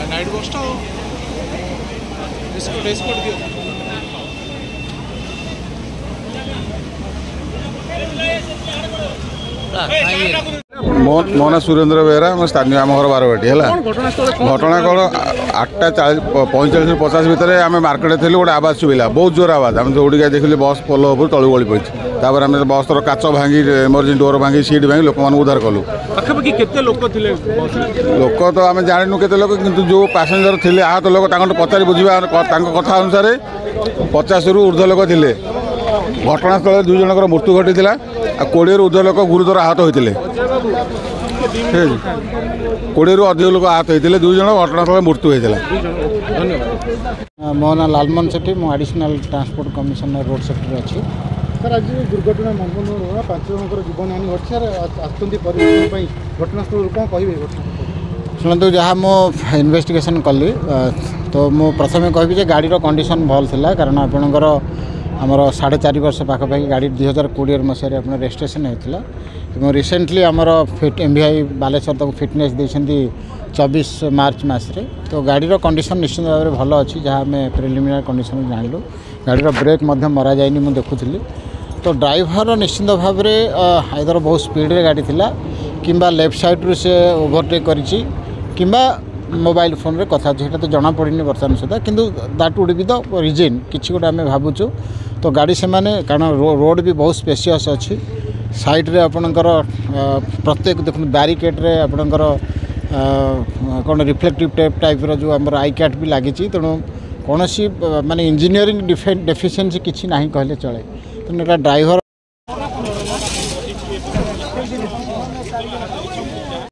Night बसटा escort दियो मो ना सुरेंद्र बेहरा मैं स्थानीय आम घर बारवाटी है घटना कौन 8:45 भितर आम मार्केट थी गोटे आवाज शुभिला बहुत जोर आवाज आम दौड़ी देखिए बस पोल उपर तलू गली पड़ी तापर आम बस काच भांगी इमरजेंसी डोर भांगी सीट भांगी लोक मान उद्धार कलु लोक तो आम जानू के लोक कि जो पैसेंजर थे आहत लोक पचारि बुझा कथा अनुसार 50 रु ऊर्ध्व लोक थे घटनास्थल 2 जनकर मृत्यु घटी 20 ऊर्ध्व लोक गुरुतर आहत होते 20 रु अधिक लोक आहत होते 2 जन घटनास्थल मृत्यु होता। मो ना लालमोहन सेठी मो additional transport commissioner road sector अच्छी सर आज दुर्घटना मंगल 5 जनकर जीवन हानि घटी सर घटनास्थल कौन कहे शुणु जहाँ मो इन्वेस्टिगेशन कली तो मु प्रथम कहि गाड़ीर कंडीशन भल थिला कारण आपणकर आमर 4.5 वर्ष पाखापाखि गाड़ी 2020 मसीह आप रेजिस्ट्रेशन होता है रिसेंटली आमर MVI बालेश्वर तक फिटनेस देते 24 मार्च मसरे तो गाड़ीर कंडीशन निश्चित भाव में भल अच्छी जहाँ आम प्रिलिमिनारी कंडीशन जानलु गाड़ीर ब्रेक मरा जाए मुझे देखुली तो ड्राइवर निश्चित भाव में आइदर बहुत स्पीड गाड़ी थिला किंबा लेफ्ट साइड रू से ओवरटेक करिछि किंबा मोबाइल फोन रे कथा जेटा तो जना पड़नी बर्तमान सुधा किंतु that would be the reason किसी गोटे आम भावुँ तो गाड़ी से माने कारण रोड भी बहुत स्पेसियस अच्छी साइड रे आपणकर प्रत्येक देखो बैरिकेड रे आपणकर कौन रिफ्लेक्टिव टेप टाइप जो आम आई कैट भी लगी तेणु कौन सी माने इंजीनियरिंग डेफिशिएंसी किसी ना कहले चले तेणु ड्राइवर